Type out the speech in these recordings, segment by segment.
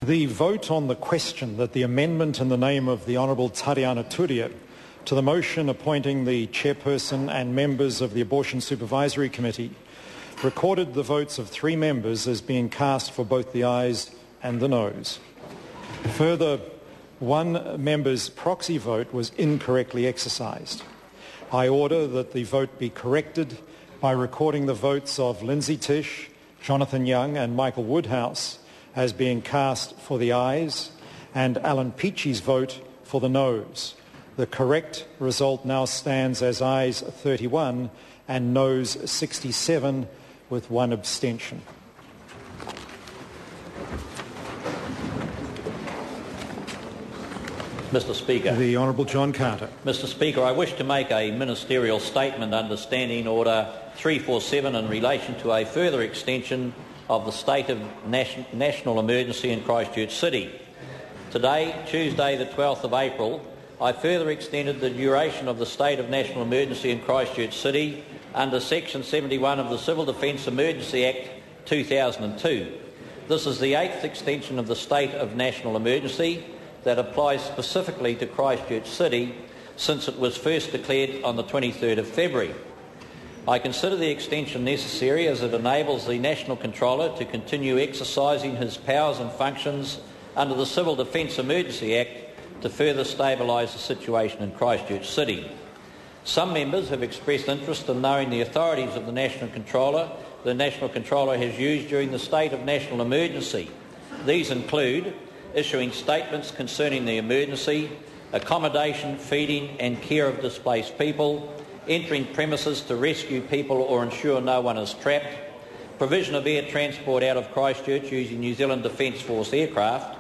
The vote on the question that the amendment in the name of the Honourable Tariana Turia to the motion appointing the chairperson and members of the Abortion Supervisory Committee recorded the votes of 3 members as being cast for both the ayes and the noes. Further, 1 member's proxy vote was incorrectly exercised. I order that the vote be corrected by recording the votes of Lindsay Tish, Jonathan Young and Michael Woodhouse as being cast for the ayes and Alan Peachy's vote for the noes. The correct result now stands as ayes 31 and noes 67 with 1 abstention. Mr. Speaker. The Honourable John Carter. Mr. Speaker, I wish to make a ministerial statement under Standing Order 347 in relation to a further extension of the state of national emergency in Christchurch City. Today, Tuesday the 12th of April, I further extended the duration of the state of national emergency in Christchurch City under Section 71 of the Civil Defence Emergency Act 2002. This is the 8th extension of the state of national emergency that applies specifically to Christchurch City since it was first declared on the 23rd of February. I consider the extension necessary as it enables the National Controller to continue exercising his powers and functions under the Civil Defence Emergency Act to further stabilise the situation in Christchurch City. Some members have expressed interest in knowing the authorities of the National Controller has used during the state of national emergency. These include issuing statements concerning the emergency, accommodation, feeding and care of displaced people, entering premises to rescue people or ensure no one is trapped, provision of air transport out of Christchurch using New Zealand Defence Force aircraft,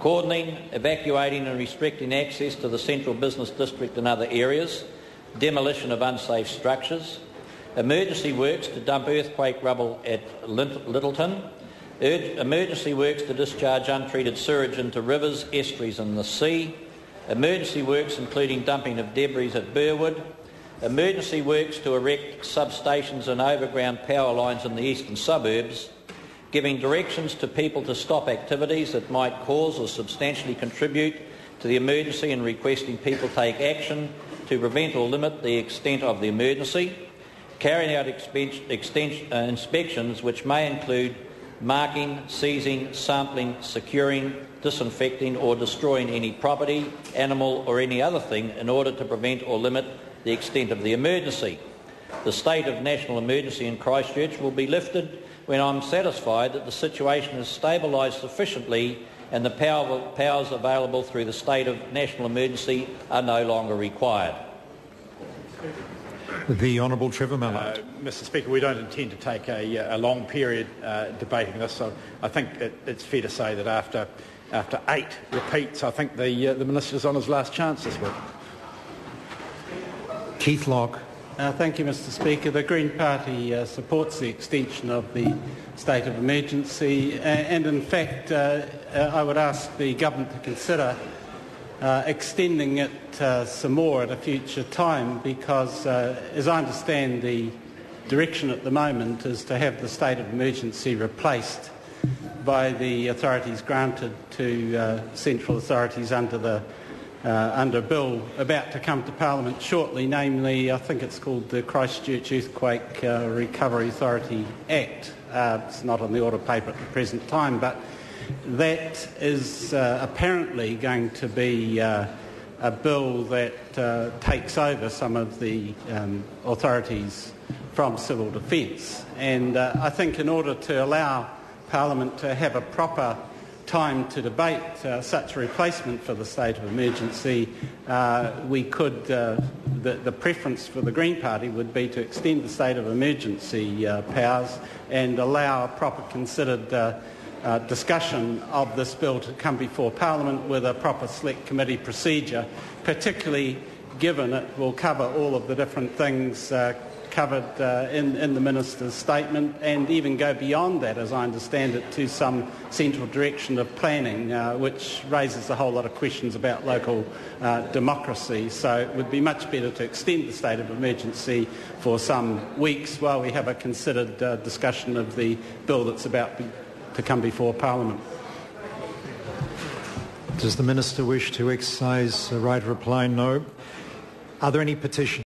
cordoning, evacuating and restricting access to the central business district and other areas, demolition of unsafe structures, emergency works to dump earthquake rubble at Littleton, emergency works to discharge untreated sewage into rivers, estuaries and the sea, emergency works including dumping of debris at Burwood, emergency works to erect substations and overground power lines in the eastern suburbs, giving directions to people to stop activities that might cause or substantially contribute to the emergency and requesting people take action to prevent or limit the extent of the emergency, carrying out inspections which may include marking, seizing, sampling, securing, disinfecting or destroying any property, animal or any other thing in order to prevent or limit the extent of the emergency. The state of national emergency in Christchurch will be lifted when I'm satisfied that the situation is stabilised sufficiently and the powers available through the state of national emergency are no longer required. The Honourable Trevor Mallard. Mr. Speaker, we don't intend to take a long period debating this. So I think it's fair to say that after 8 repeats, I think the Minister's on his last chance this week. Keith Locke. Thank you, Mr. Speaker. The Green Party supports the extension of the state of emergency and in fact I would ask the Government to consider extending it some more at a future time because as I understand the direction at the moment is to have the state of emergency replaced by the authorities granted to central authorities under a bill about to come to Parliament shortly, namely I think it's called the Christchurch Earthquake Recovery Authority Act. It's not on the order paper at the present time, but that is apparently going to be a bill that takes over some of the authorities from civil defence. And I think in order to allow Parliament to have a proper time to debate such a replacement for the state of emergency, we could, the preference for the Green Party would be to extend the state of emergency powers and allow a proper considered discussion of this bill to come before Parliament with a proper select committee procedure, particularly given it will cover all of the different things covered in the Minister's statement and even go beyond that, as I understand it, to some central direction of planning, which raises a whole lot of questions about local democracy. So it would be much better to extend the state of emergency for some weeks while we have a considered discussion of the bill that's about to come before Parliament. Does the Minister wish to exercise the right of reply? No. Are there any petitions?